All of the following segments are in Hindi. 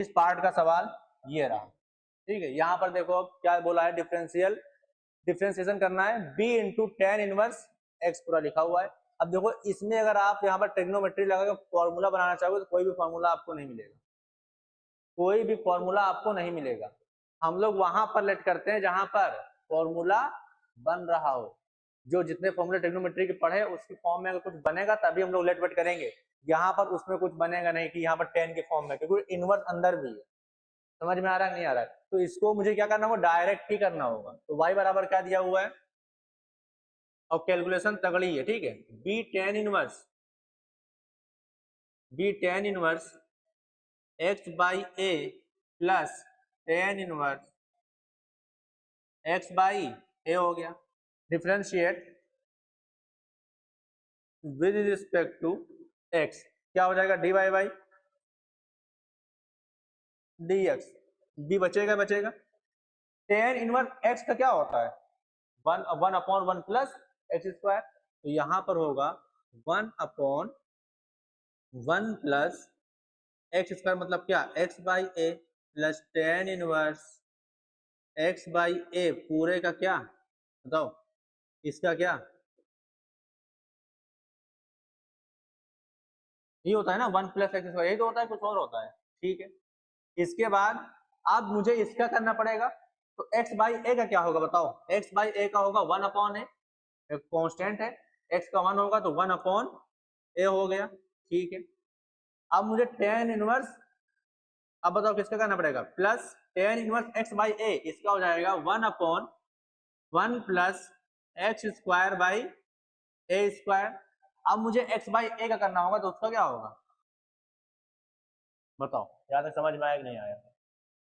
इस पार्ट का सवाल ये रहा। ठीक है, यहाँ पर देखो क्या बोला है, डिफरेंशिएशन करना है b into ten inverse x पूरा लिखा हुआ है। अब देखो इसमें अगर आप यहाँ पर ट्रिग्नोमेट्री लगा के फॉर्मूला बनाना चाहोगे तो कोई भी फॉर्मूला आपको नहीं मिलेगा, कोई भी फॉर्मूला आपको नहीं मिलेगा। हम लोग वहां पर लेट करते हैं जहां पर फॉर्मूला बन रहा हो। जो जितने फॉर्मूले ट्रिग्नोमेट्री के पढ़े उसकी फॉर्म में अगर कुछ बनेगा तभी हम लोग लेट वेट करेंगे। यहाँ पर उसमें कुछ बनेगा नहीं कि यहाँ पर टेन के फॉर्म में, क्योंकि इनवर्स अंदर भी है। समझ में आ रहा है नहीं आ रहा है? तो इसको मुझे क्या करना होगा, डायरेक्ट ही करना होगा। तो y बराबर क्या दिया हुआ है और कैलकुलेशन तगड़ी है। ठीक है, b tan inverse x by a plus tan inverse x by a हो गया। Differentiate with respect to x क्या हो जाएगा, dy बाई dx। b बचेगा टेन इनवर्स x का क्या होता है, one upon one plus x square. तो यहाँ पर होगा one upon one plus x square, मतलब क्या, x by a plus tan inverse x by a पूरे का क्या, बताओ इसका क्या, ये होता है ना वन प्लस एक्स स्क्वायर, यही तो होता है, कुछ और होता है। ठीक है, इसके बाद अब मुझे इसका करना पड़ेगा। तो एक्स बाई ए का क्या होगा बताओ, एक्स बाई ए का होगा वन अपॉन ए, एक कांस्टेंट है, एक्स का वन होगा तो वन अपॉन ए हो गया। ठीक है, अब मुझे टेन इनवर्स, अब बताओ किसका करना पड़ेगा, plus tan inverse x by a, इसका हो जाएगा one upon one plus x square by a square. अब मुझे एक्स बाई ए का करना होगा तो उसका क्या होगा बताओ, यहाँ तक समझ में आया कि नहीं आया?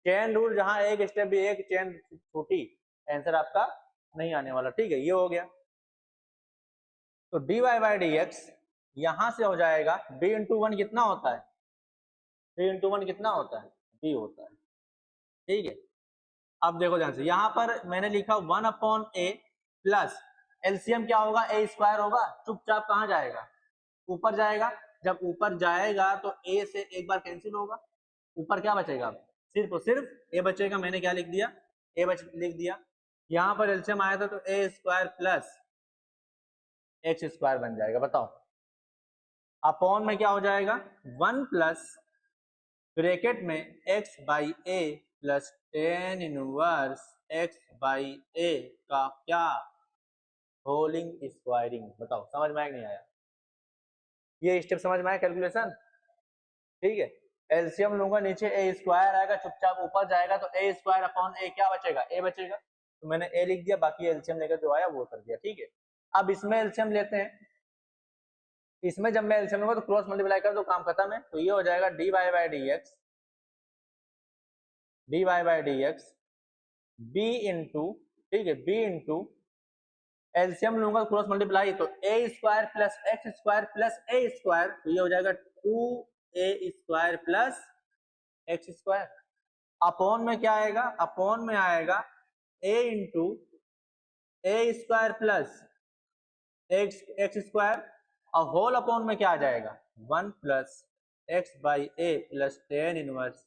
चेन रूल, जहां एक स्टेप भी एक चेन छोटी, आंसर आपका नहीं आने वाला। ठीक है, ये हो गया। तो dy बाई डी एक्स यहां से हो जाएगा b इंटू वन कितना होता है, b इंटू वन कितना होता है, b होता है। ठीक है, अब देखो ध्यान से, यहाँ पर मैंने लिखा वन अपॉन ए प्लस एलसीएम क्या होगा, ए स्क्वायर होगा। चुपचाप कहाँ जाएगा, ऊपर जाएगा। जब ऊपर जाएगा तो ए से एक बार कैंसिल होगा, ऊपर क्या बचेगा, सिर्फ और सिर्फ ए बचेगा। मैंने क्या लिख दिया, लिख दिया। यहाँ पर एलसीएम आया था तो a square plus x square बन जाएगा। बताओ अपॉन में क्या हो जाएगा, वन प्लस ब्रैकेट में x by a plus tan inverse x by a का क्या, होलिंग स्क्वायरिंग। बताओ समझ में आया नहीं आया, ये स्टेप समझ में आया कैलकुलेशन? ठीक है, एलसीएम लूंगा, नीचे ए स्क्वायर आएगा, चुपचाप ऊपर जाएगा तो ए स्क्वायर अपॉन ए क्या बचेगा, ए बचेगा। तो मैंने ए लिख दिया, बाकी एलसीएम लेकर जो आया वो कर दिया। ठीक है, अब इसमें एलसीएम लेते हैं। इसमें जब मैं एलसीएम लूंगा तो क्रॉस मल्टीप्लाई कर दो, काम खत्म है। तो ये हो जाएगा D Y by D x, d Y by D x b into, ठीक है, बी इंटू एलसीएम लूंगा क्रॉस मल्टीप्लाई, तो a square plus x square plus a square, तो ये हो जाएगा टू ए square plus x square. Upon में क्या आएगा, अपॉन में आएगा a into a square plus x square, और होल अपॉन में क्या आ जाएगा, one plus x by a plus tan inverse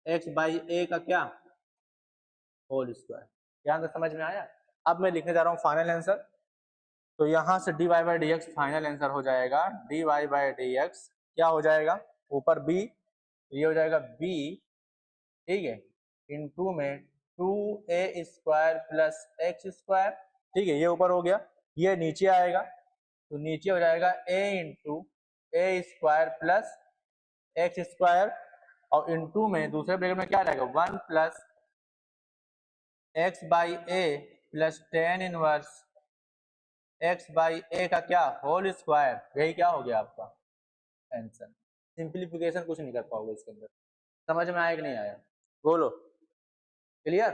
x by a का क्या, होल स्क्वायर। यहाँ तक समझ में आया? अब मैं लिखने जा रहा हूँ फाइनल आंसर। तो यहाँ से D Y by D X final answer हो जाएगा, D Y by D X क्या हो जाएगा, ऊपर बी, ये हो जाएगा बी, ठीक है, इंटू में टू ए स्क्वायर प्लस एक्स स्क्वायर। ठीक है, ये ऊपर हो गया, ये नीचे आएगा तो नीचे हो जाएगा a into a square plus x square, और इंटू में दूसरे ब्रैकेट में क्या रहेगा, one plus x by a plus tan inverse x by a का क्या, होल स्क्वायर। यही क्या हो गया आपका आंसर। सिंप्लीफिकेशन कुछ नहीं कर पाओगे इसके अंदर। समझ में आया कि नहीं आया, बोलो, क्लियर,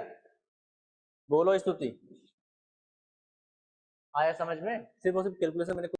बोलो स्तुति, आया समझ में? सिर्फ और सिर्फ कैलकुलेशन मैंने